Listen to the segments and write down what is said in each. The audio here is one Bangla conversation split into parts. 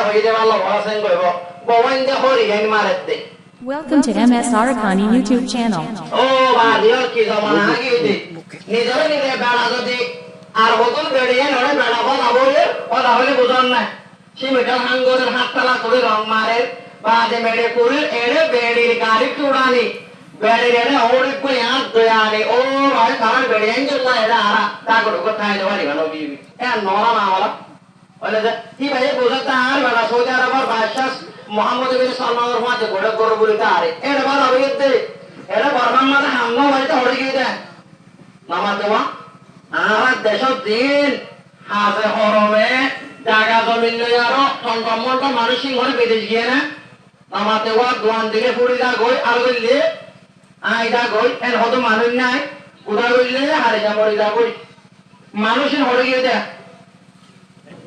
হইতে ভালো বলাছেন কইব বওয়াইন দে হরি হেন মারেতে Welcome to MS Arakani YouTube channel. ও বাদিও কি জমানা আগে হইতে নিজরে নিজে বেড়া যদি আর হতন বেড়িয়ে নড়ে বেড়া কথা হলে বুঝন না সিমেটাল হাঙ্গরের হাততালা করে রং মারে বাদে মেড়ে করে এড়ে বেড়ির গাড়ি চুড়ানি বেড়ির এড়ে ওড়ে করে হাত দয়ানি ও রয় কারণ বেড়িয়ে গেল না এরা আরা তাগড় কোথায় দেওয়ারি ভালো বিবি এ নরা মামলা বলে যে কি ভাই বোঝাতে আর বেড়া সৌদি আরবের বাদশাহ মোহাম্মদ বিন সালমানের মাঝে ঘোড়া করে বলিতে আরে এটা বাদ হবে এটা বর্মান মাঝে হামলা বাড়িতে হড়ে গিয়ে দেয় নামা দেওয়া আর দেশ দিন হাতে হরমে জায়গা জমিন লই আরো টন্টমন্ট মানুষ সিংহরে বিদেশ গিয়ে না নামা দেওয়া দোয়ান দিলে ফুড়িদা গই আর গইলে আইদা গই এর হতো মানুষ নাই উদা গইলে হারিজা মরিদা গই মানুষের হড়ে গিয়ে দেয়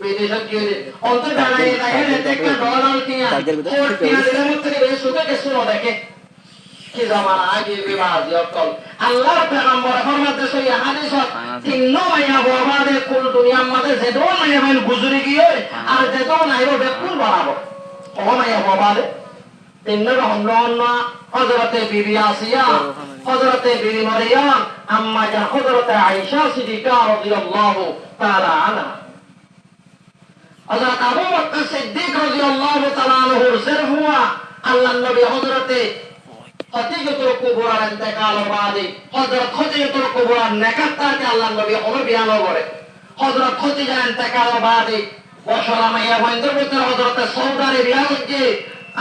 বিদেশত গিয়ে অন্তর দাঁড়াই দেখেন একটা ডলার কিনা কোট কিনা দিলে মধ্যে বেশ সুখে কিছু না দেখে কি জামানা আগে বিবাদ যকল আল্লাহর পেগম্বর ফরমাতে সই হাদিসত তিন্ন মাইয়া বরবাদে কুল দুনিয়ার মধ্যে যে দো মাইয়া বাইন গুজরি গিয়ে আর যে দো নাইরো বেকুল বানাবো ও মাইয়া বরবাদে তিন্ন রহমন হযরতে বিবি আসিয়া হযরতে বিবি মারিয়াম আম্মা জান হযরতে আয়েশা সিদ্দিকা রাদিয়াল্লাহু তাআলা আনহা হযরত আবু বকর সিদ্দিক রাদিয়াল্লাহু তাআলা আনহুর সিরফ হুয়া আল্লাহর নবী হযরতে খদিজাতুল কুবরার ইন্তেকাল বাদে হযরত খদিজাতুল কুবরার নেকাতকে আল্লাহর নবী ওমর বিয়ান করে হযরত খদিজার ইন্তেকাল বাদে বশরা মাইয়া বন্ধুর ভিতরে হযরত সৌদারে বিয়া করছে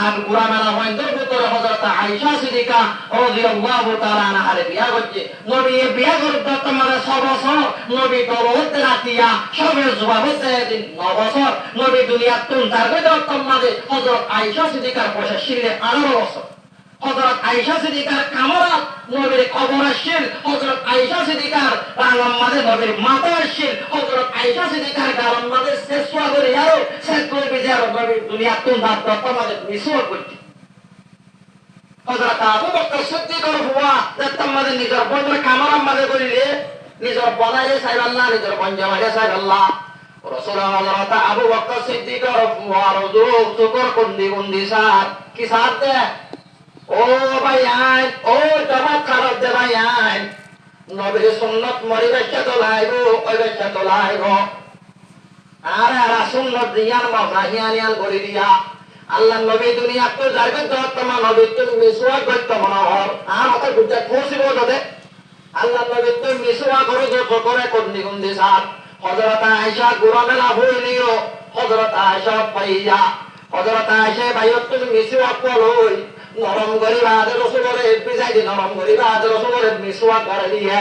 আর গুরামেলা বন্ধুর ভিতরে হযরত আয়েশা সিদ্দিকা রাদিয়াল্লাহু তাআলা আনহার বিয়া করছে নবী বিয়া করতে তোমার 6 বছর নবী দরওয়াতে রাতিয়া সবে জবাবতে দিন 9 বছর নবী দুনিয়া তুন তার ভিতর তোমাদের হযরত আয়েশা সিদ্দিকার বয়স ছিল 18 বছর হযরত আয়েশা সিদ্দিকার কামরাত নবীর কবর আসছিল হযরত আয়েশা সিদ্দিকার রাঙ্গাম মাঝে নবীর মাথা আসছিল হযরত আয়েশা সিদ্দিকার গারাম মাঝে শেষওয়া করে আরো শেষ করে বিচার নবী দুনিয়া তুন দাঁত তোমাদের মিসওয়া করতে হযরত আবু বকর সিদ্দিকর হুয়া তোমাদের নিজের বন্ধুর কামরাম মাঝে করিলে নিজের বনাইলে সাহেব আল্লাহ নিজের বঞ্জামাইলে সাহেব আল্লাহ রাসূলুল্লাহ হযরত আবু বকর সিদ্দিকর হুয়া রজু শুকর কুন্দি সার কি সার দে ও ভাই আইন ও জামাত খারাপ দে ভাই আইন নবীর সুন্নত মরিবেশে তোলাইব ওই বেশে তোলাইব আরে আর সুন্নত দিয়ান মাফরাহিয়ানিয়ান করে দিয়া আল্লাহ নবী দুনিয়া তো যাইবে তো তোমার নবী তুমি মিসওয়াক করতে মনে হর আর ওটা বুঝতে পৌঁছিব তোদের আল্লাহ নবী তুমি মিসওয়াক করে যত করে কুন্দি সার হযরত আয়েশা গুরামেলা হইলিও হযরত আয়েশা পাইয়া হযরত আয়েশা ভাইয়ত তুমি মিসওয়াক করই নরম গরিবা আদে রসুলের বিজাই দি নরম গরিবা আদে রসুলের মিসওয়াক করে দিয়ে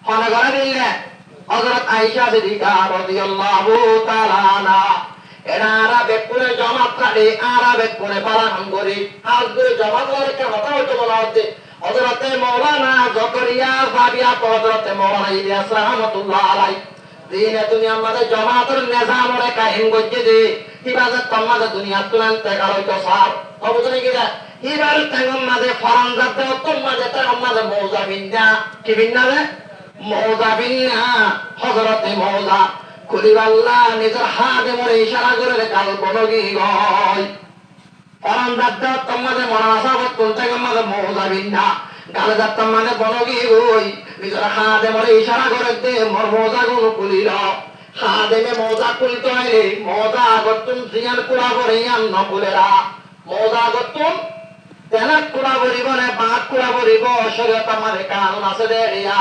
হনে করে দিলে হযরত আয়েশা সিদ্দিকা রাদিয়াল্লাহু তাআলা আনহা এনারা বেকুনে জামাত কাটে আরা বেকুনে পালান করি আজ করে জামাত করে কে কথা হইতো বলা হচ্ছে হযরতে মাওলানা জাকারিয়া সাবিয়া হযরতে মাওলানা ইলিয়াস রাহমাতুল্লাহ আলাইহি দিনে দুনিয়া আমাদের জামাতের নিজামরে কায়েম করতে দে ইবাদত তোমাদের দুনিয়া তুলেন তেগার হইতো সব অবুঝনি কিরা এবার তাঙ্গম মাঝে ফরানজাত দেওয়ার মাঝে তাঙ্গম মাঝে মৌজা বিন্না কি বিন্না রে মৌজা বিন্না হযরতে মৌজা কুলিবাল্লাহ নিজের হাতে মরে ইশারা করে কাল বনগি গয় ফরানজাত দেওয়ার মাঝে মনাসাবত তাঙ্গম মাঝে মৌজা বিন্না গালে যাত্তাম মানে বনগি গই নিজের হাতে মরে ইশারা করে দে মোর মৌজা গুলো কুলিল হাতে মে মৌজা কুলতে হয় মৌজা আগতুম জিয়ান কুলা করে ইয়ান নকুলেরা মৌজা আগতুম তেনাক কুলা বলিব না বাঘ কুলা বলিব শরীয়ত আমাদের কানুন আছে দেয়া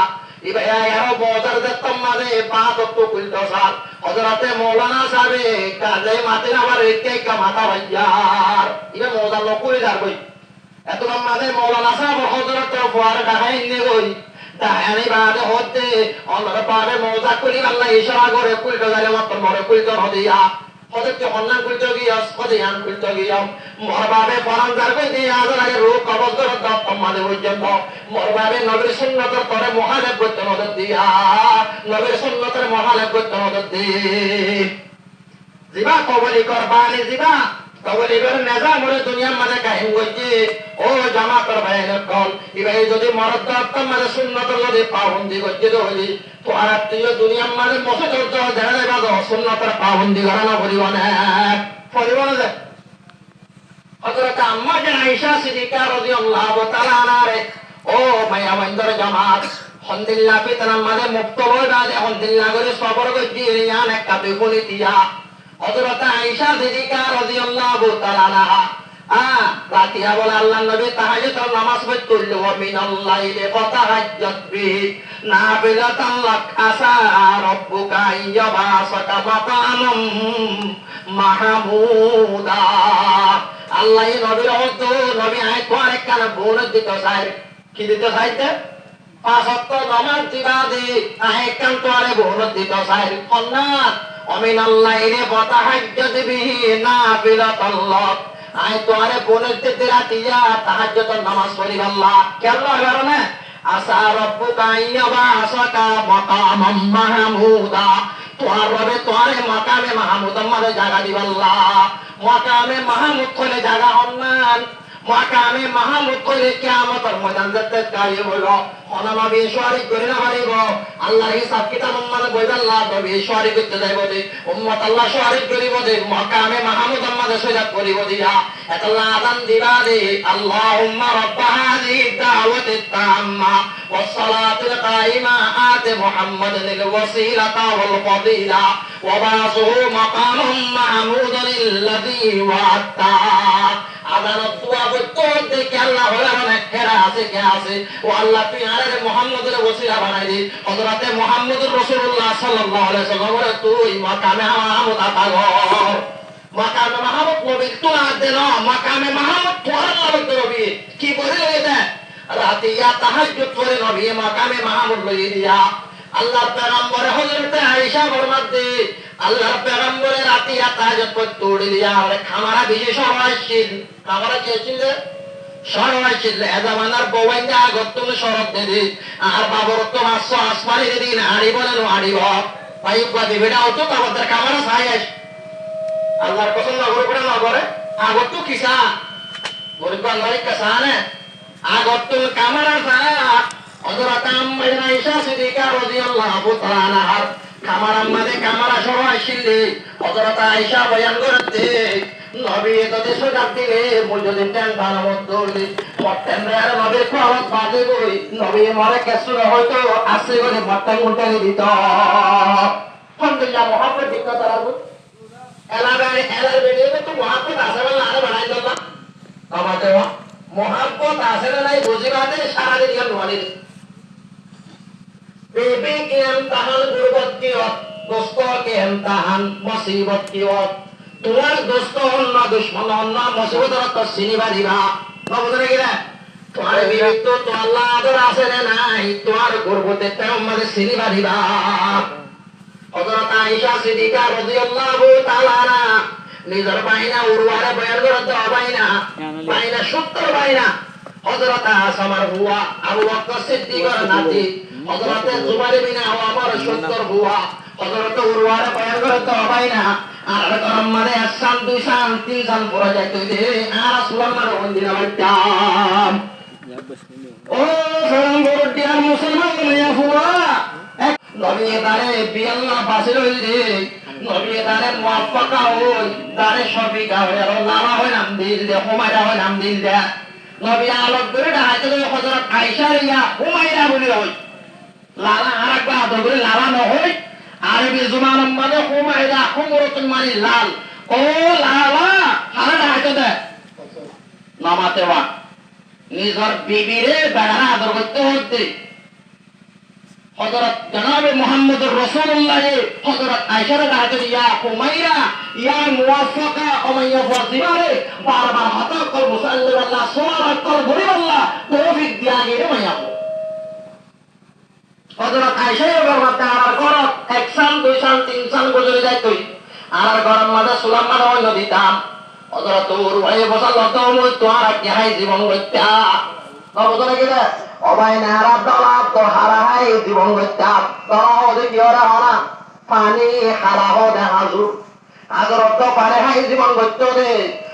ইবা এরো মৌজার যাত্তাম মানে বাঘ তো কুলতো সার হযরতে মাওলানা সাহেব কাজে মাতে আমার একে কা মাথা ভাইয়ার ইবা মৌজা নকুলি যার কই এত মাঝে মাওলানা সাহেব হযরত ফুয়ার ঢাকায় নিয়ে গই দাহানি বাদে হতে অনর পাবে মৌজা কুলি আল্লাহ ইশারা করে কুলতো যালে মত মরে কুলতো হদিয়া হযরত হন্নান কুলতো গিয়া হদিয়ান কুলতো গিয়া মরবাবে ফরানজার কই দিয়ে আজর আগে রূপ কবজ করে দপ মাঝে পর্যন্ত মরবাবে নবীর সুন্নতের পরে মহালেব করতে মদত দিয়া নবীর সুন্নতের মহালেব করতে মদত দি জিবা কবলি করবানি জিবা কবলি করে নেজা মরে দুনিয়ার মাঝে কাহিম করছে ও জামাতের ভাইয়ের কল ইবাই যদি মরদ দপ্তর মাঝে সুন্নতের যদি পাবন্দি করছে তো হলি তো আর তুই দুনিয়ার মাঝে মসজিদ দেখা যাবে সুন্নতের পাবন্দি করানো করিব না পরিবহন যায় হযরত আম্মা জান আয়েশা সিদ্দিকা রাদিয়াল্লাহু তাআলা আনহারে ও মায়া বন্ধুর জামাত হন্দিল্লা ফিতনার মাঝে মুক্ত হয়ে বাদে হন্দিল্লা করে সবর গজি রিয়ান একটা দুপুনি দিয়া হযরত আয়েশা সিদ্দিকা রাদিয়াল্লাহু তাআলা আনহা রাতিয়া বলে আল্লাহ নবী তাহাজ্জুদ নামাজ পড়ল ওয়া মিনাল লাইলি ফাতাহাজ্জাত বিহি নাফিলাতান লাক আসা রাব্বুকা ইয়াবাসাকা মাকামাম মাহমুদা আল্লাহ নবীর হতো নবী আয় কোয়ার একখানা বোন দিত চাই কি দিত চাইতে 5 ওয়াক্ত নামাজ দিবা দে আয় একখান তোয়ারে বোন দিত চাই কন্যা অমিনাল লাইলি ফাতাহাজ্জাত বিহি নাফিলাতান লাক আয় তোয়ারে বোনের দিতে রাতিয়া তাহাজ্জুদ নামাজ পড়ি আল্লাহ কেল্লা কারণে আসা রব্বুকা ইয়াবাসাকা মাকামাম মাহমুদা তোয়ার রবে তোয়ারে মাকামে মাহমুদ আমারে জায়গা দিব আল্লাহ মাকামে মাহমুদ কইলে জায়গা হন্নান মাকামে মাহমুদ কইলে কিয়ামতের ময়দান যেতে গায়ে হলো হনামা বিশ্বরি করে না পারিব আল্লাহর হিসাব কিতাব মানে বইবে আল্লাহ তবে বিশ্বরি করতে যাইব দে উম্মত আল্লাহ শরীক করিব দে মাকামে মাহমুদ আমারে সজাত করিব দিয়া আল্লাহ আযান দিবা দে আল্লাহুম্মা রাব্ব হাযিহি দাওয়াতি তাম্মা ওয়াস সালাতিল কাইমা আতি মুহাম্মাদিল ওয়াসিলাতা ওয়াল ফাদিলা ওয়া বাসুহু মাকামাম মাহমুদাল্লাযী ওয়া'তা আদান দোয়া করতে দেখে আল্লাহ বলে অনেক ফেরা আছে কে আছে ও আল্লাহ তুই আরে মুহাম্মদের ওসিলা বানাই দি হযরতে মুহাম্মদুর রাসূলুল্লাহ সাল্লাল্লাহু আলাইহি ওয়াসাল্লাম বলে তুই মাকামে মাহমুদ আতা কর মাকামে মাহমুদ নবী তো আদে না মাকামে মাহমুদ তোর আল্লাহ বলতে নবী কি বলে এটা রাতিয়া তাহাজ্জুদ করে নবী মাকামে মাহমুদ লই দিয়া আল্লাহ পয়গম্বর হযরত আয়েশা ফরমাতে আল্লাহর পয়গম্বরের রাতিয়া তাহাজ্জুদ করতে উড়ে দিয়া আর খামারা বিশেষ হওয়াছিল খামারা কি ছিল সরওয়াইছিল এজামানার বওয়াইন্দা আগতলে শরৎ দেদি আর বাবর তো মাস আসমানি দেদি না আড়ি বলেন আড়ি ভাই বাদি বেটা অত বাবদের খামারা ছায়াস আল্লাহর কসম না করে না করে আগত কিসা গরিব আল্লাহর কাসানে আগত খামারা ছায়া হযরত আম্মা আয়েশা সিদ্দিকা রাদিয়াল্লাহু তাআলা আনহা খামারা মাঝে খামারা সরওয়াইছিল হযরত আয়েশা বয়ান করতে নবী এততে সজাগ দিলে মুজদিন টান বানামত দৌড়ি মট্টেন রে নবীর খাওয়াত বাজে কই নবী মরে কেসু হয়তো আসে করে মট্টেন উল্টাই দিত আলহামদুলিল্লাহ মুহাম্মদ দিক তারাবু এলার বেরিয়ে তো মুহাম্মদ আসে বলে আরে বানাই দিলাম আমাদের মুহাম্মদ আসে না নাই বুঝিবাতে সারা দিন গেল নলি বেবি কি ইমতিহান গুরবত কি দোস্ত কি ইমতিহান মুসিবত কি তোমার দোস্ত অন্য দুশ্মন অন্য মুসিবতের তো চিনিবা দিবা বুঝলে কিনা তোমার বিবেক তো তো আল্লাহ আদর আছে না নাই তোমার গর্বতে আমাদের চিনিবা দিবা হযরত আয়েশা সিদ্দিকা রাদিয়াল্লাহু তাআলা আনহা নিজের বাইনা উরওয়ারে বয়ান করতে বাইনা 70 বাইনা হযরত আসামার বুয়া আবু বকর সিদ্দিকের নাতি হযরত জুবাইর বিন আওয়ামের 70 বুয়া হযরত উরওয়ারে বয়ান করতে বাইনা আর আমাদের আসাম 2 সাল 3 সাল পরে যাইতে দে আর সুলাইমান মন্দিরে বাইতাম ও ফরঙ্গর দিয়া মুসলমান মিয়া ফুয়া নবী দারে বিয়াল্লাহ বাসিল হইলে নবী দারে মুআফাকা হই দারে শফিকা হই আর লামা হই নাম দিল দে হুমায়রা হই নাম দিল দে নবী আলোক করে ডাইতে হযরত আয়েশা রিয়া হুমায়রা বলি হই লালা আরেকবার আদর করে লালা ন হই আরবি জুমান মানে হুমায়রা হুমরতুন মানে লাল ও লালা হারা ডাইতে দে নামাতে ওয়া নিজর বিবিরে বেড়ারা আদর করতে হতে হযরত জনাবে মুহাম্মদুর রাসূলুল্লাহ হযরত আয়েশা রাদিয়াল্লাহু ইয়া হুমায়রা ইয়া মুওয়াফাকা ওমাইয়া ফাতিমারে বারবার হাতা কর মুসাল্লাল্লাহ সুবহানাল্লাহ কর বলি আল্লাহ তৌফিক দিয়া গেরে মাইয়া হযরত আয়েশা বলতে আর ঘর এক সাল 2 সাল 3 সাল গুজরে যায় তুই আর ঘর মাঝে সুলাইমান হইল দিতাম হযরত উরওয়ায়ে বসাল্লাহ তো আর কি হাই জীবন গত্যা বুঝলে কি রে অবাই নারা দলা তো হারাই জীবন গত্যা তো ওদের কি ওরা হনা পানি হারা দে হাজুর আগর তো পারে হাই জীবন গত্য দে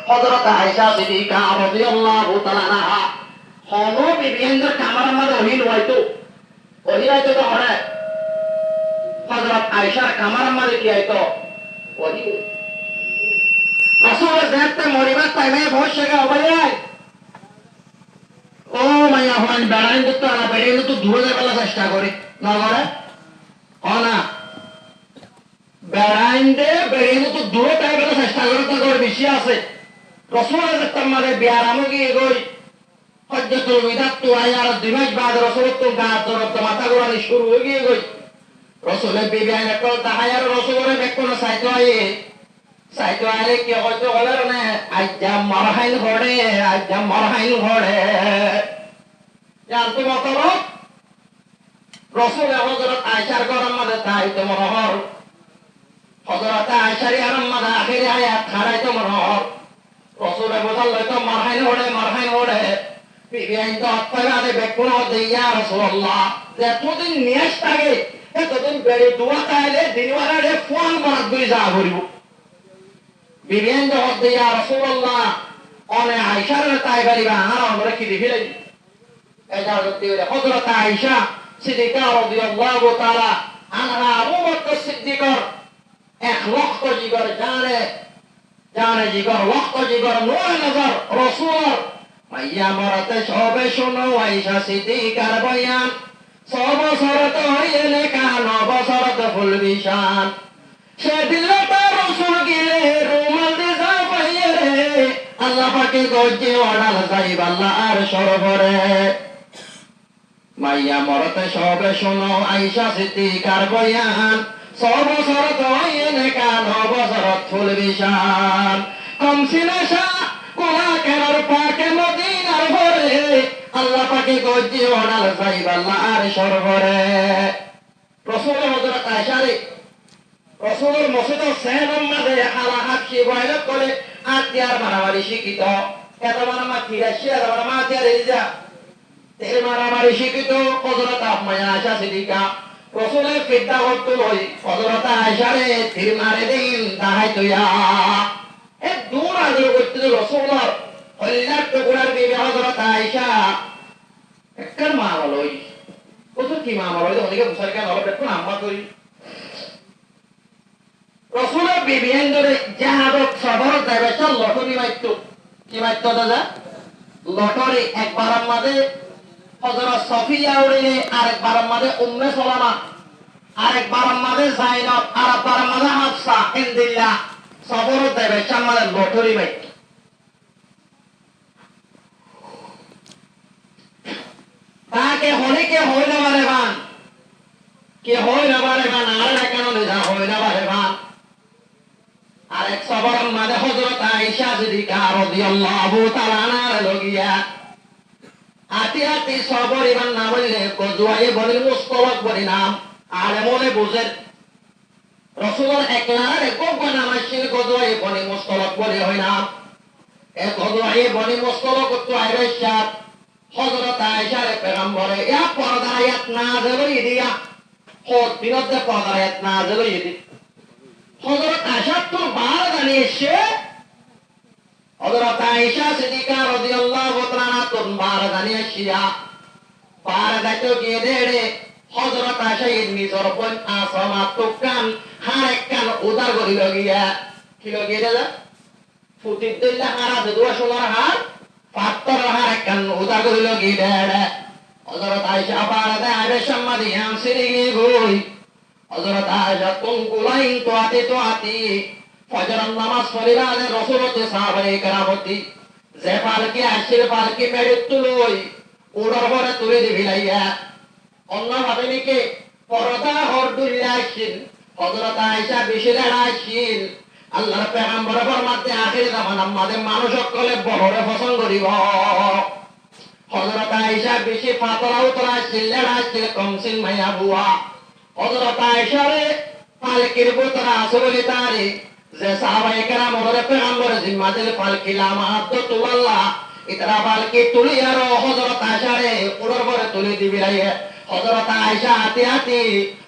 হযরত আয়েশা সিদ্দিকা রাদিয়াল্লাহু তাআলা আনহা হনো বিবিয়েন্দ্র কামার মধ্যে হইতো তো হরে হযরত আয়েশার কামার মধ্যে কি আইতো ওহি দেখতে মরিবার টাইমে বসে গে হবে ও মাইয়া হন বেড়াইন তো আর বেড়াইন তো দূরে যাবার চেষ্টা করে না করে না বেড়াইনতে বেড়াইন তো দূরে যাবার চেষ্টা করে তো করে বেশি আছে রসুল তোমাদের বিয়ার আমি গিয়ে গই হজ্জতুল বিদাত তো আয়ার 2 মাস বাদ রসুল তো গাছ ধরতে মাথা ঘোরানি শুরু হয়ে গিয়ে গই রসুলের বিবি আইন তো তাহায়ার রসুলের বেকন সাইতো আয়ে সাইতো আইলে কি হয়তো বলে না আজ্জা মারহাইন ঘরে জানতো মতলব রসুল হযরত আয়েশার ঘরের মধ্যে তাই তো মরহর হযরত আয়েশার আরাম মধ্যে আখিরে আয়াত খারাই তো মরহর রসুলের বোঝাল তো মারহাইন ঘরে বিবি আইন তো আত্মারে বেকন দিয়া রাসূলুল্লাহ যতদিন নিয়াস থাকে এতদিন বেড়ে দোয়া চাইলে দিনওয়ালারে ফোন করার দুই যা করিব বিবেন জবাব দিয়া রাসূলুল্লাহ অনে আয়েশার তাই বাড়িবা আর আমরা কি দিবিলাই এটা হতে হযরত আয়েশা সিদ্দিকা রাদিয়াল্লাহু তাআলা আনহা আবু বকর সিদ্দিকর এক লক্ষ জিগর জানে জিগর লক্ষ জিগর নূর নজর রাসূল মাইয়া মরতে সবে শোনো আয়েশা সিদ্দিকার বয়ান সব সরত হইলে কান বসরত ফুল বিশান সে দিল তার রসুল গিলে রুমাল দিশা পাইয়ে রে আল্লাহ পাকে গজ্জে ওড়াল যাইব আল্লাহ আর সরবরে মাইয়া মরতে সবে শোনো আয়েশা সিদ্দিকার বয়ান সব সরত হইলে কান বসরত ফুল বিশান কমসিনাশা কোলা কেনার পাকে মদিনার ভরে আল্লাহ পাকে গজ্জে ওড়াল যাইব আল্লাহ আর সরবরে রাসূল হযরত আয়েশা রসুলের মসজিদের সেহনম মাঝে হালা হাফসি বয়লত করে আত্মীয়ার মারামারি শিক্ষিত এত মারামা ফিরাসি এত মারামা আত্মীয়ার এলিজা তেল মারামারি শিক্ষিত হযরত আম্মায়া আয়েশা সিদ্দিকা রসুলের ফিদা হতো লই হযরত আয়েশারে তীর মারে দিন তাহাই তুইয়া এ দূর আদর করতে রসুলের হল্লার টুকরার বিবি হযরত আয়েশা একখান মা বলই কত কি মা বলই অনেকে বুঝার কেন হবে দেখুন আম্মা করি রসুলের বিবিয়ান ধরে জাহাজত সবর দেবে চল লটরি মাইতো কি মাইতো দাদা লটরি একবার মাঝে হযরত সফিয়া উড়িলে আরেকবার মাঝে উম্মে সালামা আরেকবার মাঝে যায়নব আরেকবার মাঝে হাফসা ইনদিল্লাহ সবর দেবে চামালে লটরি মাইতো তাকে হলিকে হই না বারে বান কে হই না বারে বান আর কেন না হই না বারে বান আরেক সবরের মাঝে হযরত আয়েশা সিদ্দিকা রাদিয়াল্লাহু তাআলা আনহা লগিয়া আতি সবর ইমান না বললে গজওয়ায়ে বনিল মুস্তলাক বলি নাম আলে মনে বুঝেন রাসূলের একলার একক নামাজের গজওয়ায়ে বনি মুস্তলাক বলি হয় না এ গজওয়ায়ে বনি মুস্তলাক তো আয়েশা হযরত আয়েশার পেগম্বরে ইয়া পর্দা আয়াত নাযিল হইয়া হদ দিনত পর্দা আয়াত নাযিল হইয়া হযরত আয়েশা তো বার জানিয়েছে হযরত আয়েশা সিদ্দিকা রাদিয়াল্লাহু তাআলা তো বার জানিয়েছে বার গাইতো গিয়ে দেড়ে হযরত আয়েশা নিজের বোন আসমা তুকান হার কান উদার করিল গিয়া কি লগিয়ে দেলা ফুটি দিল্লা হারা দুয়া সোনার হার পাত্তর হার কান উদার করিল গিয়ে দেড়ে হযরত আয়েশা বার দেয় আয়েশা মাদিয়ান সিরিগি গই হযরত আয়েশা কুলাইন তো আতি ফজরের নামাজ পড়িবা যে রাসূলতে সাহাবায়ে কেরামতি যে পালকি আসির পালকি মেরে তুলই ওড়ার পরে তুলে দিবি লাইয়া অন্য ভাবে নিকে পরদা হরদুল্লাহ আসিল হযরত আয়েশা বিশির আসিল আল্লাহর পয়গম্বর ফরমাতে আখির জামান আমাদের মানুষ সকলে বড়রে পছন্দ করিব হযরত আয়েশা বেশি ফাতরা উতরা আসিল আসিল কমসিন মাইয়া বুয়া হযরত আয়েশারে পালকির ভিতরে আছে বলে তারে যে সাহাবায়ে কেরাম ওরে পয়গম্বরের জিম্মা দিলে পালকি লামাত তুলাল্লাহ ইতরা পালকি তুলি আর হযরত আয়েশারে ওর পরে তুলি দিবি রাইয়ে হযরত আয়েশা আতি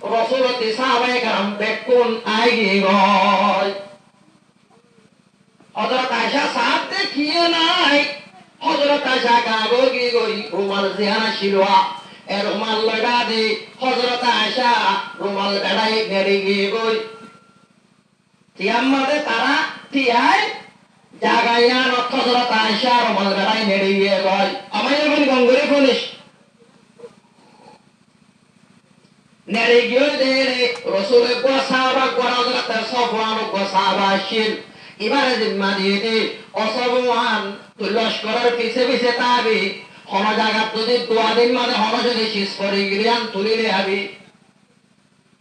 রাসূলতি সাহাবায়ে কেরাম বেকুন আইগি গয় হযরত আয়েশা সাথে কিয়ে নাই হযরত আয়েশা কাগি গই রুমাল জিয়ানা শিলওয়া এর রুমাল লগা দি হযরত আয়েশা রুমাল বেড়াই নেড়ে গিয়ে গই তিয়াম্মাদে তারা তিয়াই জাগাইয়া হযরত আয়েশা রমালগারাই নেড়িয়ে গয় আমায় এখন গঙ্গরে ফনিস নেড়ে গিয়ে দে রসুলের গো সাহাবা গড়া হযরত সফওয়ান গো সাহাবা শিল এবারে জিম্মা দিয়ে দি অসবওয়ান তুই লস্করের পিছে পিছে তাবি হন জায়গা যদি দোয়া দিন মানে হন যদি শীষ করে গিরিয়ান তুলিলে হাবি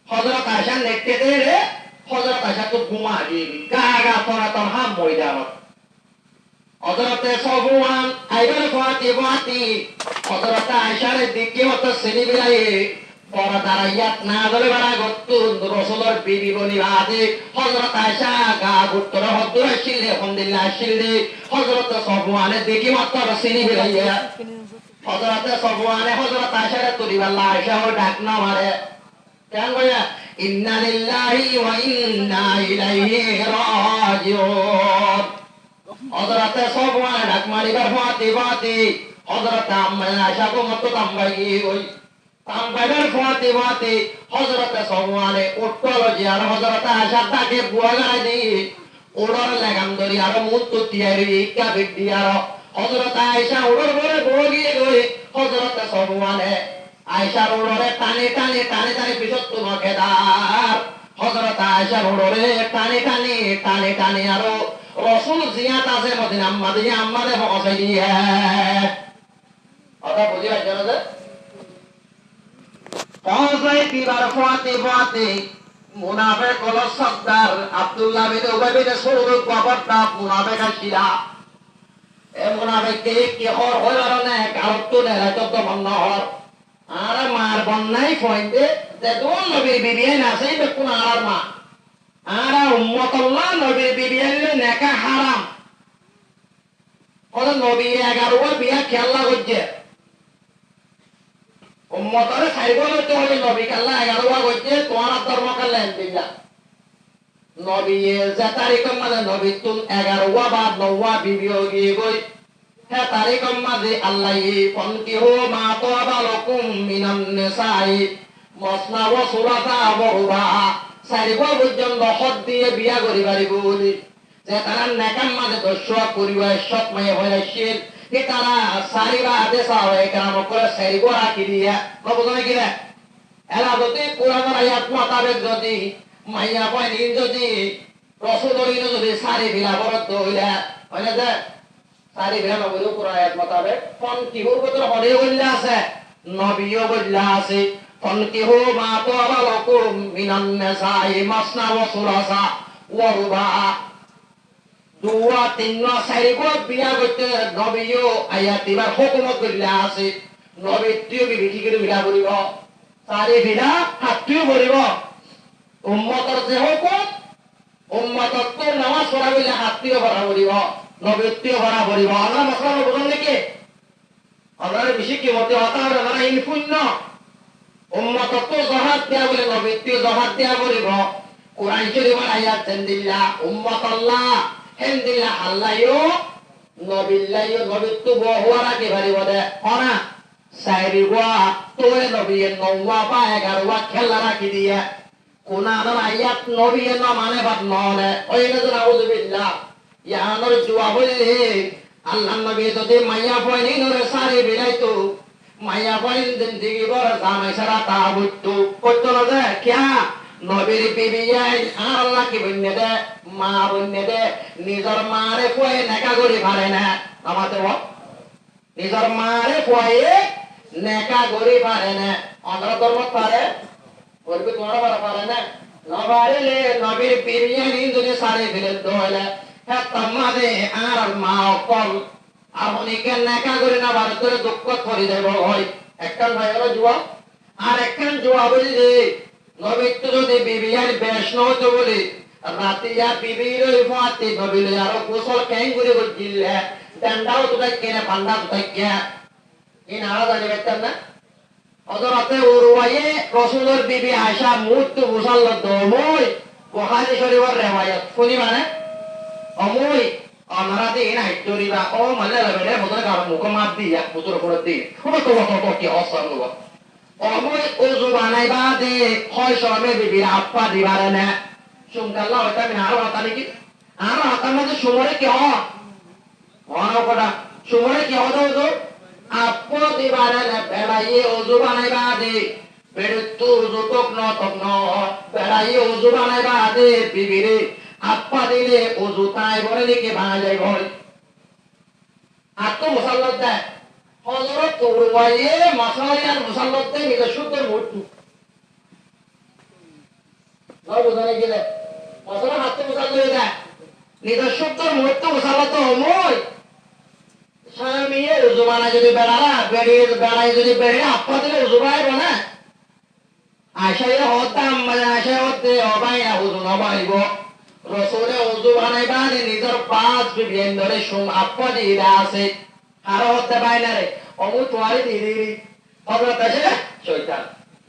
হযরত আয়েশা নেকতে দে রে হযরত আয়েশা তো ঘুমা দিবি গাগা তোরা তোর হাম ময়দানত হযরত সফওয়ান আইবার ফাতি ফাতি হযরত আয়েশার দিকে মতো সেনি বিলায়ে বড় দাঁড়াইয়াত না দলে বাড়া গত্তুন রসুলের বিবি বনি বাদে হযরত আয়েশা গা গুত্তর হদ্দুর শিলে আলহামদুলিল্লাহ শিলে হযরত সফওয়ানের দিকে মতো সেনি বিলাইয়া হযরত সফওয়ানে হযরত আয়েশার তুলিবাল্লা আয়েশা ও ডাক না মারে কেন বলে ইন্না লিল্লাহি ওয়া ইন্না ইলাইহি রাজিউন হযরত সফওয়ান ডাক মারিবার ফাতি ফাতি হযরত আয়েশা কো মত তামবাই ওই তামবাইবার ফাতি ফাতি হযরত সফওয়ানে উঠল যে আর হযরত আয়েশা ডাকে বুয়া গায় দি ওড়র লাগাম ধরি আর মুত তো তিয়ারি ইকা বিডি আর হযরত আয়েশা ওড়র বলে বগিয়ে গই হযরত সফওয়ানে আয়েশার ওড়রে টানে টানে টানে টানে পিছত তো নকেদার হযরত আয়েশার ওড়রে টানে টানে টানে টানে আর রসুল জিয়াত আছে মদিনা আম্মাদে আম্মাদে পৌঁছাই দিয়ে কথা বুঝি পাইছ না যে পৌঁছাই দিবার ফাতে ফাতে মুনাফিক হল সর্দার আব্দুল্লাহ বিন উবাই বিন সুলুক বাবারটা মুনাফিক আসিরা এ মুনাফিককে কি হর হইবার না কারণ তো নেলা তো বন্ধ হর আর মার বন্যাই ফইতে যে দোন নবীর বিবিয়ান আছে কোন আর মা আরা উম্মতুল্লাহ নবীর বিবি আনলে নেকা হারাম কোন নবী 11 বিয়া খেলা করছে উম্মতরে সাইবলে তো হলে নবী কাল্লা 11 করছে তোমার ধর্ম কাল্লা দিলা নবী যে তারিখ মানে নবী তুল 11 বা 9 বিবি গিয়ে গই হে তারিখ মানে আল্লাহ ফনকিহু মা তাবা লাকুম মিনান নিসাই মাসনা ওয়া সুলাসা ওয়া রুবা সারিবা পর্যন্ত হদ দিয়ে বিয়া করি পারিব বলি যে তারা নেকাম মাঝে দস্য পরিবার সৎ মায়ে হইলাছিল কি তারা সারিবা আদেশা হয় কারণ করে সারিবা রাখি দিয়া বুঝনে কি রে এলা যদি কোরআনের আয়াত মোতাবেক যদি মাইয়া পাইনি যদি রসুলের যদি সারি বিলা বরত হইলা হইলা যে সারি বিলা নবীর কোরআন আয়াত মোতাবেক কোন কিহুর ভিতর হরে হইলা আছে নবীও হইলা আছে ফনকিহু মা তাবা লাকুম মিনান নিসাই মাসনা ওয়া সুলাসা ওয়া রুবা দুয়া তিননা সাইগো বিয়া করতে নবীও আয়াতিবার হুকুমত করিলা আছে নবী তুই বিধি করে বিয়া করিব সারি বিলা হাতটিও করিব উম্মতৰ যে হুকুম উম্মতক তো নামাজ পড়াইলে হাতটিও ভরা করিব নবীটিও ভরা করিব আমরা মশলা বুঝুন নাকি আমরা বেশি কি মতে হতা আমরা ইনফুন্ন উম্মতক তো জহাদ দেয়া বলে নবীটিও জহাদ দেয়া করিব কোরআন শরীফের আয়াত দেন্দিল্লা উম্মতাল্লাহ হেন্দিল্লা আল্লাহও নবিল্লাহও নবিত্ব বহুয়ারা কি পারিব দে হনা সাইরিবা তোরে নবীয়ে নওয়া বা 11 খেলা রাখি দিয়ে কোন আদর আয়াত নবীয়ে ন মানে বাদ নলে ওই না নাউযুবিল্লাহ ইয়ানোর জুয়া বললে আল্লাহ নবী যদি মাইয়া পয়নি নরে সারি বিলাইতো মাইয়া পয়ন জিন্দেগি বড় জামাই সারা তা বুঝতো কইতো না যে কিয়া নবীর বিবি আই আল্লাহ কি বন্নে দে মা বন্নে দে নিজর মারে কয়ে নেকা করি পারে না আমাতে নিজর মারে কয়ে নেকা করি পারে না অন্ধ্র ধর্ম পারে বলবি তোমার পারে না নবারিলে নবীর বিবি আই যদি সারি ফেলে দোলে হ্যাঁ তামাদে আর মা অকল আপনিকে নেকা করি না ভারত ধরে দুঃখ করে দেব হয় একখান ভাই হলো জুয়া আর একখান জুয়া বলি যে নবীত্ব যদি বিবিয়ার বেশ নতো বলি রাতিয়া বিবির ফাতে নবিলে আর গোসল কেন করে গিলে ডান্ডাও তুই কেনে পান্ডা তুই কে ইন আলা জানি বেতন না হযরতে উরওয়ায়ে রাসূলের বিবি আয়েশা মুত মুসাল্লা দমই বুখারী শরীফের riwayat শুনি মানে অমই অনারাতে ইন হাইতরিবা ও মানে লবেরে মতন কার মুখ মার দিয়া পুতুর উপর দি ছোট ছোট কি অসর লব অমই ওযু বানাইবা দে হয় শরমে বিবির আপা দিবারে না সুমকাল্লাহ ওটা মিনা আর কথা নাকি আর হাতার মধ্যে সুমরে কি হয় অনকটা সুমরে কি হতো তো আপো দিবারে বেড়াইয়ে ওজু বানাইবা দে বেড়ুত্তু ওজু তক ন বেড়াইয়ে ওজু বানাইবা দে বিবিরে আপা দিলে ওজু তাই বলে লিখে ভাঙা যায় ঘর আত্ম মুসাল্লত দেয় হজরত তরুয়াইয়ে মশাইয়ার মুসাল্লত দেয় নিজের শুদ্ধের মৃত্যু বুঝানে গেলে মশলা আত্ম মুসাল্লত দেয় নিজের শুদ্ধের মৃত্যু মুসাল্লত অময় স্বামীয়ে উজু বানায় যদি বেড়ালা বেড়িয়ে বেড়াই যদি বেড়িয়ে আপা দিলে উজু বানাইব না আশাইয়ে হতাম মানে আশাই হতে অবাই না উজু নবাইব রসুলে উজু বানাইবা নিজের পাঁচ বিবিএন ধরে সুম আপা দিয়ে আছে আরো হতে পাই না রে অমু তোমারই দিদি হজরত আছে শৈতান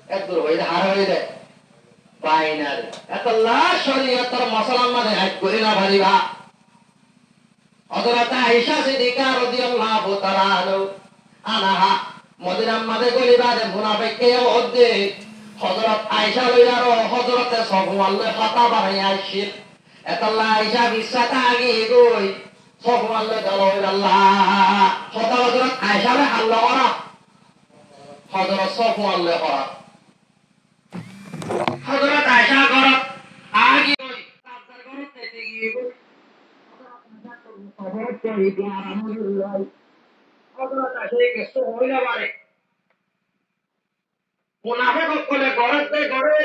এক দূর হয়ে হার হয়ে দেয় পাই না রে এত লাশ শরীয়তের মশলার মাঝে এক করি না ভারিবা হযরত আয়েশা সিদ্দিকা রাদিয়াল্লাহু তাআলা আনহা মদিনার মাঝে গলিবাদে মুনাফিককে ওদে হযরত আয়েশা লইয়ারো হযরত সাফওয়ান লে ফাতা বানাই আইছিল এতলা আয়েশা বিসাতা আগে গই সাফওয়ান লে দলই আল্লাহ হযরত আয়েশা রে আল্লাহ ওরা হযরত সাফওয়ান লে ওরা হযরত আয়েশা ঘর আগে গই তার ঘর থেকে গিয়ে গই মুনাফিক সকলে ঘরে ঘরে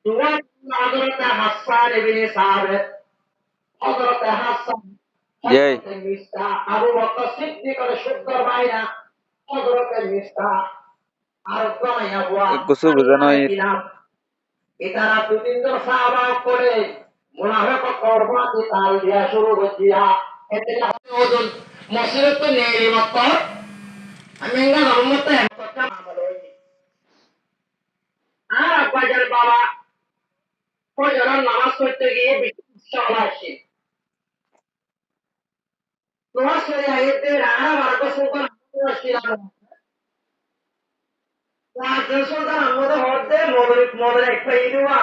দোয়া হযরত হাসান ইবনে সাবিত হযরত হাসান জয় মিস্তা আবু বকর সিদ্দিক এর সুন্দর ভাইরা হযরত মিস্তা আর কামাইয়া বুয়া কিছু বোঝানো এটারা দুই তিনজন সাহাবা করে মুনাফিক করবাতে তাল দিয়া শুরু করিয়া এতে ওজন মসজিদে তো নেই মত আমি না রহমতে কথা আমলই আর আব্বাজান বাবা ফজরের নামাজ পড়তে গিয়ে বিশাল আসে নামাজ পড়ে আইতে রানা মার্গ সুলতান আসিলাম রাজা সুলতান আমাদের হতে মদরে একটা ইদুয়া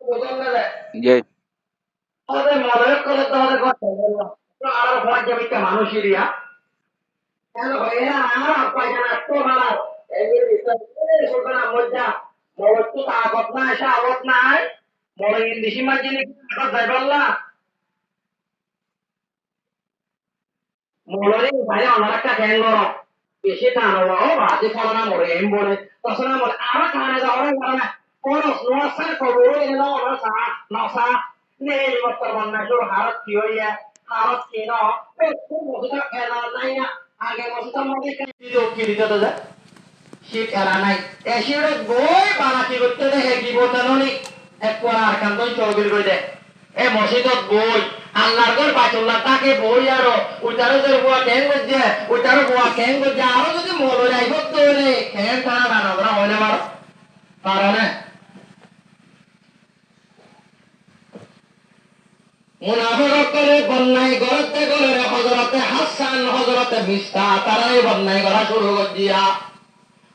বুঝলেন না জয় ওদের মদরে করে তো ওদের কথা বললো আর ভয় যাবে কে মানুষেরিয়া কেন ভাইয়া আর আব্বাজান এত ভালো এই বিষয় সুলতান মজ্জা মওয়াক্তু তাকত না শাওয়াত নাই মরে ইংলিশি মাঝিনে কথা যাইবাল্লা মরে ভাই অনারকা কেন বেশি টানো ও বাজে ফলনা মরে এম বলে তসনা মরে আর কানে যাওয়ার কারণে কোন নোসা কবুল এলো নসা নসা নেই মত বন্না শুরু হারত কি হইয়া হারত কি ন একটু মজুদা এলা নাই না আগে মজুদা মধ্যে কি দিতে তো যা শীত এলা নাই এ শীত বই বানাতি করতে দেখে কি বোতানি এক পড়া আর কান্দন চৌবিল করে দেয় এ মসজিদত বই আল্লাহর ঘর বাইতুল্লাহ তাকে বই আরো ওইটারও যে বুয়া কেন করছে ওইটারও বুয়া কেন করছে আরো যদি মনে যাইব তো রে কেন তারা বানাবরা হয় না মারো পারো না মুনাফিক করে বন্যায় গড়তে গলে হযরতে হাসান হযরতে মিস্তা তারাই বন্যায় গড়া শুরু করে দিয়া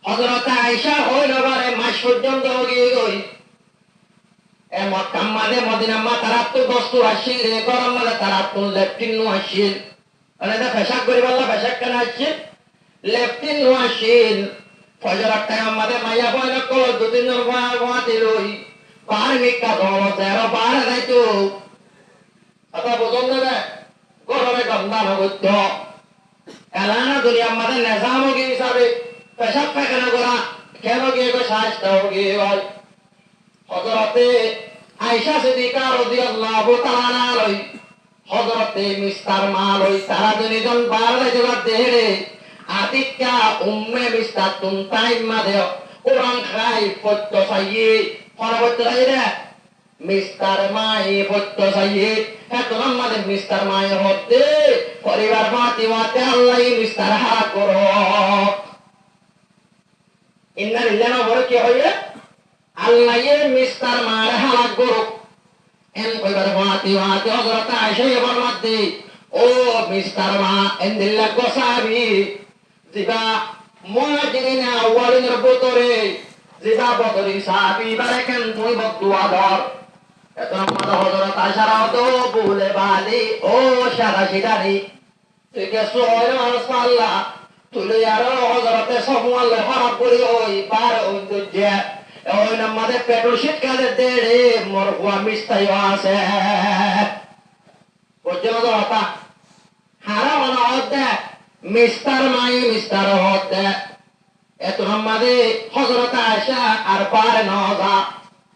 হযরতে আয়েশা হইল বারে মাস পর্যন্ত গিয়ে গই এ মক্কা মাঝে মদিনা মা তারা তো দস্তু আসিল রে গরম মানে তারা তো লেফটিন নু আসিল মানে দা পেশাব করি বললা পেশাব কেন আসিল লেফটিন নু আসিল ফজর টাইম মাঝে মাইয়া বইল কল দুদিন বাবা দিলই পার মিকা দল তেরো পার যাইতো কথা বুঝুন না গরমে গন্ধা নগত্য এলানা দুনিয়ার মাঝে নেশামুখী হিসাবে পেশাব পায়খানা করা কেন গিয়ে স্বাস্থ্য গিয়ে ভাই হযরতে আয়েশা সিদ্দিকা রাদিয়াল্লাহু তাআলা আলাই হযরতে মিস্টার মালই তারা দুইজন বার যাইবার দেহে আতিকা উম্মে মিস্টার তুম টাইম মাদে কোরআন খাই পত্ত সাইয়ে পরবর্তী রাইরে মিস্টার মাই পত্ত সাইয়ে এত আমাদের মিস্টার মাই হতে পরিবার বাতি বাতে আল্লাহ মিস্টার হারা করো ইন্না লিল্লাহি ওয়া কি হইয়ে আল্লাহ মিস্টার মারে হালাক করো এন কইবার বাতি বাতে হযরত আয়েশা বলতে ও মিস্টার মা এন্দিল্লা গোসাবি জিবা মুহাজিরিন আউয়ালিন রবতরে জিবা বদরি সাহাবী বারাকান তুই বদুয়া ধর এত নম্বর হযরত আয়েশা তো বলে বালি ও সারা শিদারি তুই কে সোয় মাশাআল্লাহ তুই আর হযরতে সফওয়ান লে খারাপ করি ওই পার ওই দুজে ওই নামাজে পেট্রোল শীত কাজে দেড়ে মোর হুয়া মিস্তাই আছে বুঝছো তো কথা হারা মনে হতে মিস্টার মাই মিস্টার হতে এত নামাজে হযরত আয়েশা আর পার নজা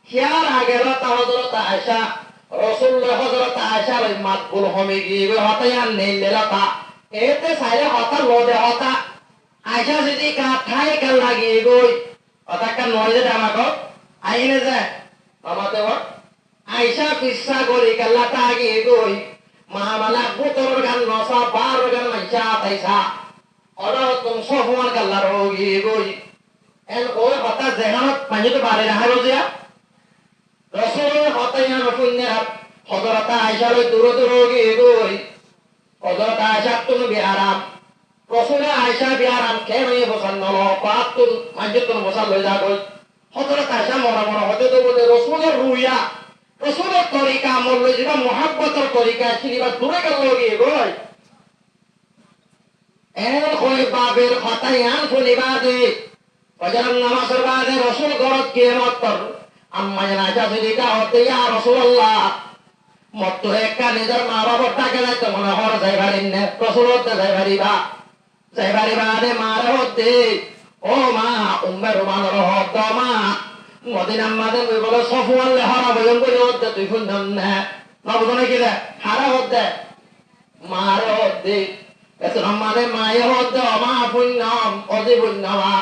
হিয়ার আগের তা হযরত আয়েশা রাসূলুল্লাহ হযরত আয়েশার ওই মাতবুল হমে গিয়ে হতায়ান নেলেলতা এতে সাইরে হতা লোদে হতা আয়েশা যদি কাঠাই কাল লাগিয়ে গই অতাকা নয় যে আমাকে আইনে যে আমাতে আয়েশা পিসা করি কাল্লাটা গিয়ে গই মামালা বুতর গান নসা বার গান মাইশা তাইসা অরা তুমি সফওয়ান কাল্লা রোগী গই এন ওই হতা যেখানত পানি তো বাড়ি রাখা রোজিয়া রাসূলের হতায়ান রফুন্নার হযরত আয়েশা লই দূর দূর গিয়ে গই হযরত আয়েশা তুমি বিহারাম রাসূলের আয়েশা বিহারাম কে নয় বসান নলো পাত তুমি মাঝে তুমি বসান লই যা গই হযরত আয়েশা মরা মরা হতে তো বলে রাসূলের রুইয়া রাসূলের তরিকা আমল লই যেটা মুহাব্বতের তরিকা ছিলিবা দূরে গেল গিয়ে গই এর কই বাবের হতায়ান ফুলিবা দে ফজর নামাজের বাদে রাসূল গরত কে মত্তর আম্মা জানা যদি কা হতে ইয়া রাসূলুল্লাহ মত একটা নিজের মা বাবার টাকা নাই তো মনে হর যাইবারিন নে রাসূলুল্লাহ যাইবারিবা যাইবারিবা রে মারে হতে ও মা উম্মে রুমানের হত মা মদিনা মাদে ওই বলে সফওয়ান লে হারা বয়ন করে হতে তুই শুনন না নবদনে কি রে হারা হতে মারে হতে এত আমারে মায়ে হতে মা পুণ্যম অদি পুণ্যমা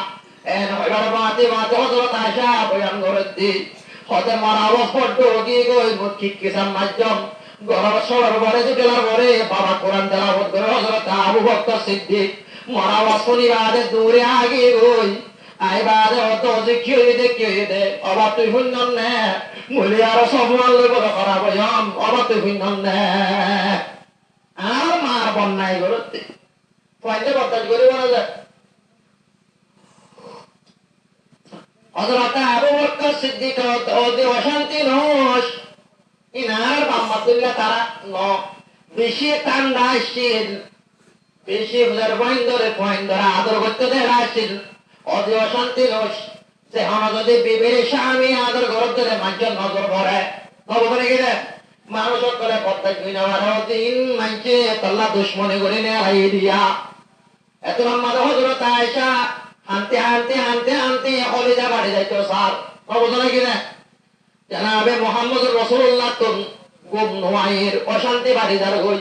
এন হইবার বাতে বাতে হযরত আয়েশা বয়ান করে দি হতে মারা অবস্পট গিয়ে গই মুখি কিসাম মাধ্যম গরব সরর বরে যে গেলার বরে বাবা কোরআন তেলাওয়াত করে হযরত আবু বকর সিদ্দিক মারা ওয়াসনি বাদে দূরে আগে গই আই বাদে অত জিকির দে অবা তুই হুন্নন নে মুলি আর সব মাল বড় করা বয়াম অবা তুই হুন্নন নে আর মার বন্যাই করতে পয়েন্টে বর্তাজ করে বলা যায় হযরত আবু বকর সিদ্দিক ওদে অশান্তি নস ইনার বাম্মাতুল্লাহ তারা ন বেশি ঠান্ডা আসছিল বেশি বুঝার পয়েন্ট ধরে আদর করতে দেয় আসছিল ওদে অশান্তি নস যে আমরা যদি বিবির স্বামী আদর ঘর ধরে মানুষের নজর পড়ে নবরে গেলে মানুষ করে পদ্মায় দুই নেওয়ার দিন মানছে তল্লা দুশ্মনী করে নেয় দিয়া এত আমাদের হযরত আয়েশা হানতে হানতে হানতে হানতে কলিজা বাড়ি যাইতো স্যার নবরে গেলে জানাবে মুহাম্মদুর রাসূলুল্লাহ তুম গুম নোয়াইয়ের অশান্তি বাড়ি যার হই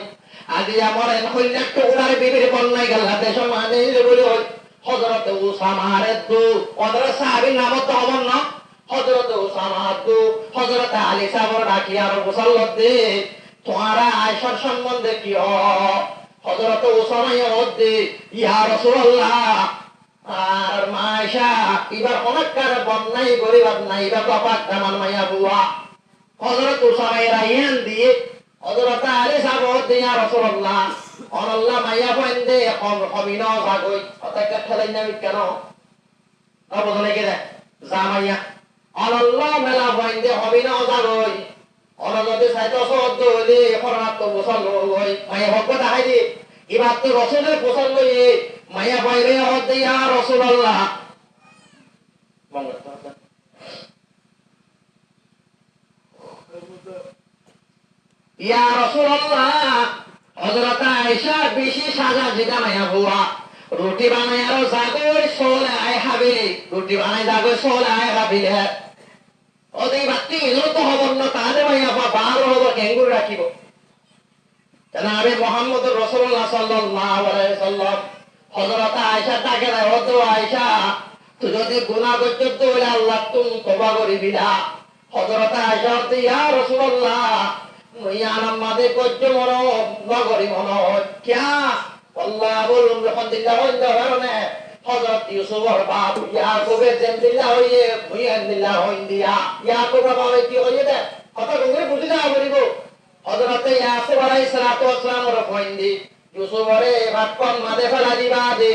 আদি আমার এন হইলে টুকরার বিবির বন্যায় গেলা দেশ মানে বলে হই হযরত উসামার দু ওদের সাহাবীর নাম তো অমর না হযরত উসামা দু হযরত আলী সাহেব ডাকি আর মুসাল্লাত দে তোমারা আয়েশার সম্বন্ধে কি হযরত উসামা ইয়া ইয়া রাসূলুল্লাহ আর মায়েশা এবার অনেককার বন্যাই গরিবাদ নাই এবার বাপাক তামান মাইয়া বুয়া হযরত উসামা রাইয়ান দিয়ে হযরত আলী সাহেব দিয়া রাসূলুল্লাহ অনল্লাহ মাইয়া বন্দে কমিন জাগই অতকে ঠেলাই নামি কেন অবদনে গেলে জামাইয়া অনল্লাহ মেলা বন্দে কমিন জাগই অনজতে সাইতো সদ্দ হইলে ফরনাত বসল হই মাইয়া ভক্ত দেখাই দি এবার তো রাসূলের বসল লই মাইয়া বাইরে হতে ইয়া রাসূলুল্লাহ ইয়া রাসূলুল্লাহ হযরত আয়েশা বেশি সাজা যেটা মাইয়া বুয়া রুটি বানাই আর জাগর সোলা আয় হাবিলে রুটি বানাই জাগর সোলা আয় হাবিলে ওদের বাতি এলো তো হবর না তাহলে মাইয়া বাবার হবর কেঙ্গুর রাখিব জানাবে মুহাম্মদুর রাসূলুল্লাহ সাল্লাল্লাহু আলাইহি ওয়াসাল্লাম হযরত আয়েশা ডাকে দেয় ও তো আয়েশা তুই যদি গুনাহ করছিস তো বলে আল্লাহ তুমি তওবা করিবি না হযরত আয়েশা বলতে ইয়া রাসূলুল্লাহ মুইয়া আমাদের কজ্জ মনো নগরী মনো কিয়া আল্লাহ বলুন যখন দিল্লাহ হইতে পারনে হযরত ইউসুফের বাপ ইয়াকুবের যেন দিল্লাহ হইয়ে মুইয়া দিল্লাহ হইন দিয়া ইয়াকুব বাবা কি হইয়ে দে কথা করে বুঝি না বলিব হযরত ইয়াকুব আলাইহিস সালাতু ওয়াস সালামের কইন্দি ইউসুফরে ভাতকন মাদে ফেলা দিবা দে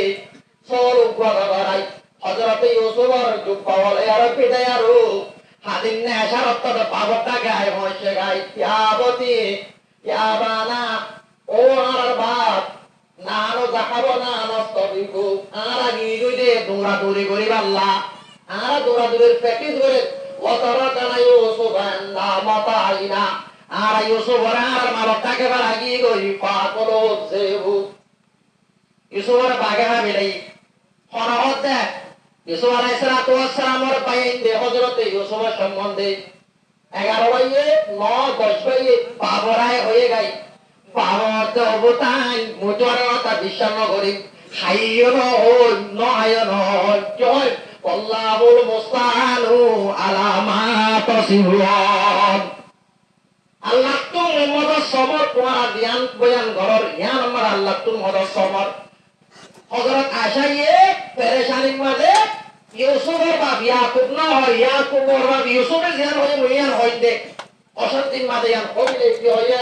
সর উপরা গড়াই হযরত ইউসুফর জুব্বা বলে আর পিটায়ারু হাদিন নে এশারত তো পাবটা গায় হইছে গায় ইয়াবতি ইয়াবানা ও আর বাপ নানো দেখাবো না নস্তবিকু আর আগি গইদে দৌড়াদৌড়ি করি আল্লাহ আর দৌড়াদৌড়ির প্র্যাকটিস করে অতরা কানা ইউসুফ আন্দা মাতা আইনা আর ইউসুফ আর মালটাকে বার আগি গই পাকলো জেবু ইউসুফের বাগে মিলাই ফরহত দেখ ইউসুফ আলাইহিস সালামের বাইন্দে হযরত ইউসুফের সম্বন্ধে 11 বাইয়ে 9 10 বাইয়ে বাবরায় হয়ে গই বাবত অবতান মুজরতা বিশ্বাস করি হাইয়ন হই নয়ন জয় আল্লাহুল মুস্তাআনু আলামা তাসিফুন আল্লাহ তুমি মদদ সবর তোমার জ্ঞান বয়ান ঘরের জ্ঞান আমার আল্লাহ তুমি মদদ সবর হযরত আশাইয়ে পেরেশানির মাঝে ইউসুফের বাপ ইয়াকুব না হয় ইয়াকুবের বাপ ইউসুফের জ্ঞান হয়ে মুইয়ান হইতে অশান্তির মাঝে ইয়ান হইলে কি হয়ে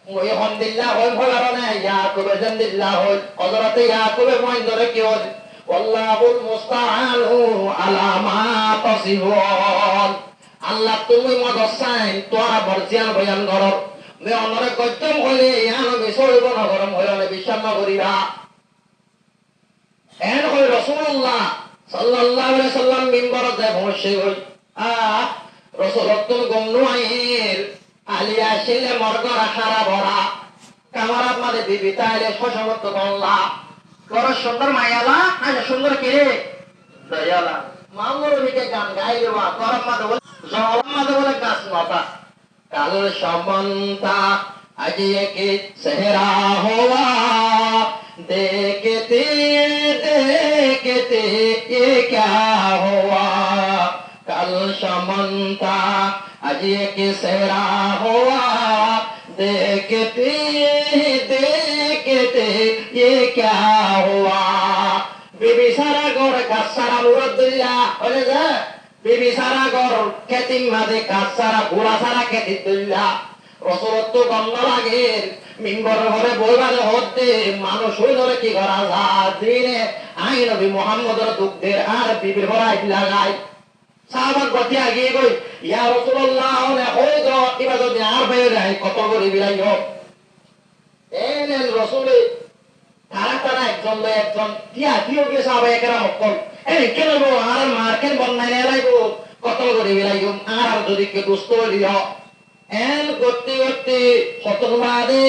মুই হামদুলিল্লাহ হই ভলারনে ইয়াকুব জানদিল্লাহ হই হযরত ইয়াকুবের মইন্দরে কি হই আল্লাহুল মুস্তাআনু আলা মা তাসিফুন আল্লাহ তুমি মদদ চাই তোরা বর্জিয়ান বয়ান করো মে অনরে কইতম হইলে ইয়ান মিছরিব না গরম হইলে বিশ্বাস না করিবা এন হই রাসূলুল্লাহ সাল্লাল্লাহু আলাইহি সাল্লাম মিম্বরে যায় বসে হই রাসূল তুমি গমনু আইর আলিয়া শিলে মরগর হারা ভরা কামারাত মাঝে বিবি তাইলে সসমত বললা বড় সুন্দর মায়ালা আজ সুন্দর কিরে দয়ালা মামুর বিকে গান গাই দেবা গরম মাঝে বলে জলম মাঝে বলে গাছ মাতা কাল সমন্তা আজ একে সেহরা হওয়া देखते देखते ये क्या हुआ कल समंता आज के सहरा हुआ देखते देखते ये क्या हुआ बीबी सारा गोर का सारा मुरद्दिया बोले जा बीबी सारा गोर खेती मादे का सारा बुरा सारा खेती दिल्ला রসুলত্ব গন্ধ লাগে মিম্বর ঘরে বইবারে হতে মানুষ হইলে কি করা যায় দিনে আই নবী মুহাম্মদের দুঃখের আর বিবির ভরাই লাগাই সাহাবাক গতি আগিয়ে গই ইয়া রাসূলুল্লাহ ওনে হই তো এবার যদি আর বাইরে যায় কত করে বিলাইও এলেন রাসূলে তারা তারা একজন লয় একজন তিয়া দিও গে সাহাবা একরা মক্কল এই কেন গো আর মার্কেট বন্নাই লাইবো কত করে বিলাইও আর যদি কে দুষ্ট হইলো এন করতে করতে হতন বাদে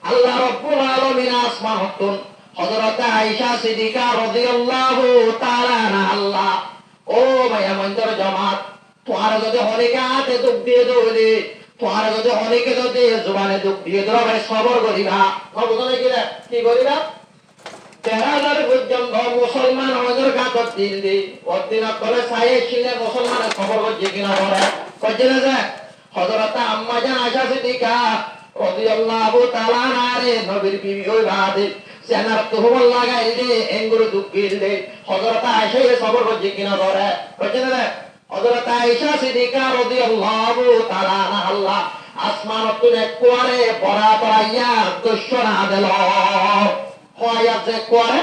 আল্লাহ রাব্বুল আলামিন আসমান হতন হযরত আয়েশা সিদ্দিকা রাদিয়াল্লাহু তাআলা আনহা আল্লাহ ও মায়া মন্দর জামাত তোমার যদি হলিকাতে দুঃখ দিয়ে দৌড়ে তোমার যদি হলিকে যদি জবানে দুঃখ দিয়ে দৌড়া মানে সবর করিবা বুঝলে কি করিবা 13,000 পর্যন্ত মুসলমান আমাদের গাতর দিল দি অদিন করে সায়ে ছিলে মুসলমানের খবর করছে কিনা বলে করছে না যে হযরত আম্মা জান আয়েশা সিদ্দিকা রাদিয়াল্লাহু তাআলা আনহারে নবীর বিবি ওই বাদে সেনার তোহমল লাগাইলে এঙ্গুর দুঃখিলে হযরত আয়েশা এর সবর করছে কিনা ধরে বুঝছেন না হযরত আয়েশা সিদ্দিকা রাদিয়াল্লাহু তাআলা আনহা আল্লাহ আসমান তুলে কোয়ারে পড়া পড়াইয়া দশরা দিল আয়াত যে কোয়ারে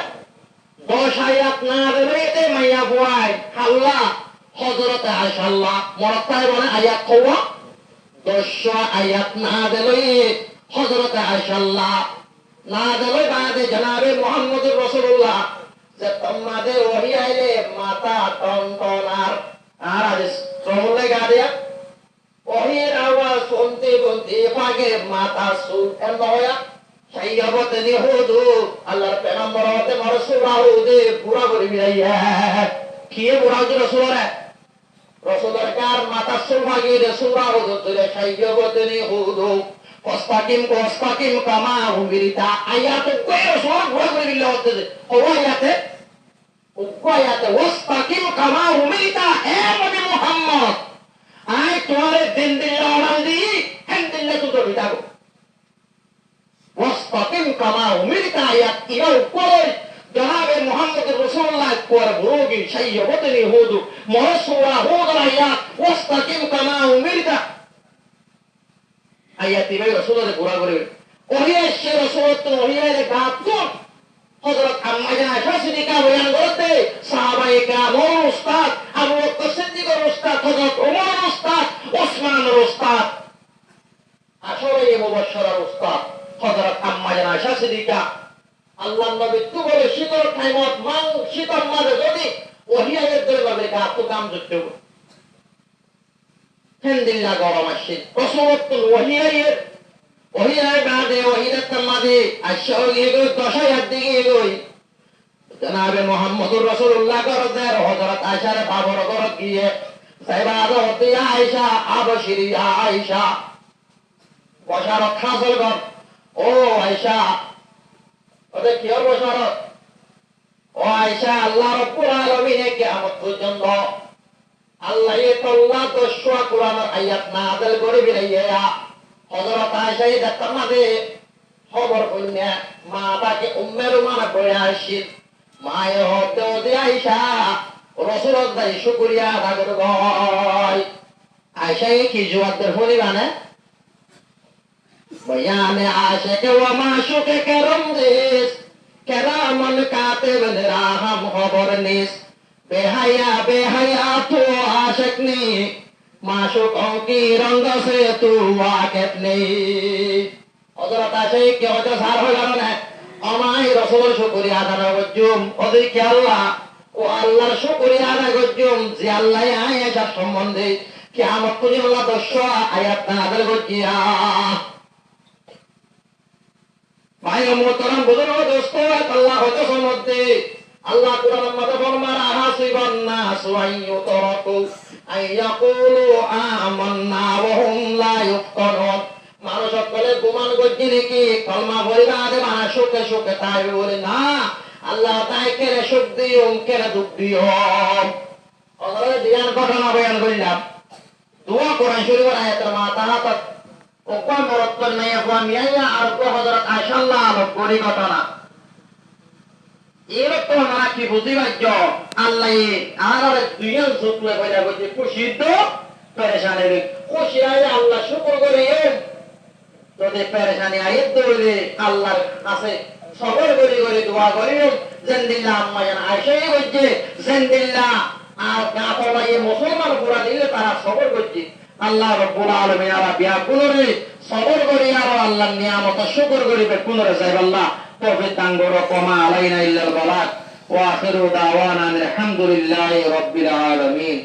10 আয়াত না দিলে এতে মাইয়া বুয়াই আল্লাহ হযরত আয়েশা আল্লাহ মরতায় বলে আয়াত কোয়া 10 আয়াত না দিলে হযরত আয়েশা আল্লাহ না দিলে বাদে জনাবে মুহাম্মদুর রাসূলুল্লাহ যে তোমাদের ওহী আইলে মাথা টনটনার আর আজ শ্রমলে গাদিয়া ওহীর আওয়াজ শুনতে শুনতে পাগে মাথা সুর এন্ড হয়া সাইয়াবতনি হুদু আল্লাহর পেগম্বর হতে রাসূল হুদে পুরা করে মিলাইয়া কি পুরা হচ্ছে রাসূলরা রাসূলের কার মাথা সুর ভাগে রাসূল হুদু তুলে সাইয়াবতনি হুদু কস্তাকিম কামা হুমিরিতা আয়াতে কই রাসূল পুরা করে মিলাইয়া হচ্ছে ও আয়াতে ওয়াস্তাকিম কামা হুমিরিতা হে নবী মুহাম্মদ আই তোমারে দিন লড়াল দি হেন দিন তো বিদাগো ওয়াস্তাকিম কামা উমিরতা আয়াত ইরা উপরে জনাবে মুহাম্মদ রাসূলুল্লাহ কোর ভোগী সাইয়্যবতনি হুদু মরসুরা হুদুল আয়াত ওয়াস্তাকিম কামা উমিরতা আয়াত ইবে রাসূলের পুরা করে ওহিয়া সে রাসূল তো ওহিয়া এর গাতুন হযরত আম্মা জান আয়েশা সিদ্দিকা বয়ান করতে সাহাবায়ে কেরাম উস্তাদ আবু বকর সিদ্দিকের উস্তাদ হযরত ওমর উস্তাদ, ওসমানের উস্তাদ, আশরায়ে মুবাশশিরার উস্তাদ হযরত আম্মা জান আয়েশা সিদ্দিকা। আল্লাহর নবী তো বলে শীতল টাইমত মান শীতল মাঝে যদি ওহী আয়াত ধরে যাবে গাতো কাম করতে হেনদিল্লা গরম আসছে রসুলতুল ওহী আয়াত ওহী আয়াত বাদে ওহী রাত মাঝে আশা এগো 10 আয়াত দিকে এগোই জনাবে মুহাম্মদুর রাসূলুল্লাহ গরদের হযরত আয়েশার বাবার গরদ গিয়ে সাইবা হযরত আয়েশা আবশিরি আয়েশা বশারত হাসল কর। ও আয়েশা ওদের কি বশারত? ও আয়েশা, আল্লাহ রাব্বুল আলামিন কিয়ামত পর্যন্ত আল্লাহ তাআলা 10 কোরআনের আয়াত নাযিল করে বিরাইয়া হযরত আয়েশা এই দত্তমাদে খবর কইনা মা তাকে উম্মে রুমানা পড়ে আসিল। মায়ে হতে ওদে আয়েশা রাসূলুল্লাহ দাই শুকরিয়া আদা করে গয়। আয়েশা কি জবাব দেন বলি মানে বয়ানে আশিক ওয়া মাশুক করম দিস কেরামন কাতিব রাহম খবর নিস বেহায়া বেহায়া তো আশিক নে মাশুকোं की रंग से तू वाकिफ नहीं। হযরত আয়েশা কি হতে সার হয়ে গেল না আমায় রাসূল শুকরিয়া আদা করজুম ওদের কি আল্লাহ ও আল্লাহর শুকরিয়া আদা করজুম যে আল্লাহ আয়েশা সম্বন্ধে কিয়ামত পর্যন্ত 10 আয়াত নাযিল করিয়া। ভাই মোহতারাম বুজুর্গ দোস্ত আল্লাহ হতে সমতে আল্লাহ কুরআনের মধ্যে ফরমান আহাসিবান নাসু আইয়ুতরাকু আইয়াকুলু আমান্না ওয়া হুম লা ইফতানুন। মানুষ সকলে গুমান করছে নাকি কলমা পড়িবা আদে মানুষ সুখে সুখে তাই বলে না আল্লাহ তাই কেড়ে সুখ দিও কেড়ে দুঃখ দিও। ওদের দিয়ান ঘটনা বয়ান করলাম দোয়া কোরআন শরীফের আয়াতের মাথা হাত ওকম মরত্তর নাই একবার মিয়াইয়া আর কো হযরত আয়েশা আল্লাহ গরি ঘটনা এরকম আমরা কি বুঝিবাজ্য আল্লাহ আর দুইজন সুতলে কইরা কইছে খুশি তো পেরেশানি রে খুশি আইলে আল্লাহ শুকর করিও যদি পেরেশানি আইত দইলে আল্লাহর কাছে সবর করি করি দোয়া করিও জিন্দিল্লাহ আম্মা জান আয়েশা কইছে জিন্দিল্লাহ আর কাফলাই মুসলমান পুরা দিলে তারা সবর করছে আল্লাহ রাব্বুল আলামিন আর বিয়া কুনরে সবর করি আর আল্লাহর নিয়ামত শুকর করিবে কুনরে সাহেব আল্লাহ তৌফিক দান করো কমা আলাইনা ইল্লাল বালাগ ওয়া আখিরু দাওয়ানা আলহামদুলিল্লাহি রাব্বিল আলামিন।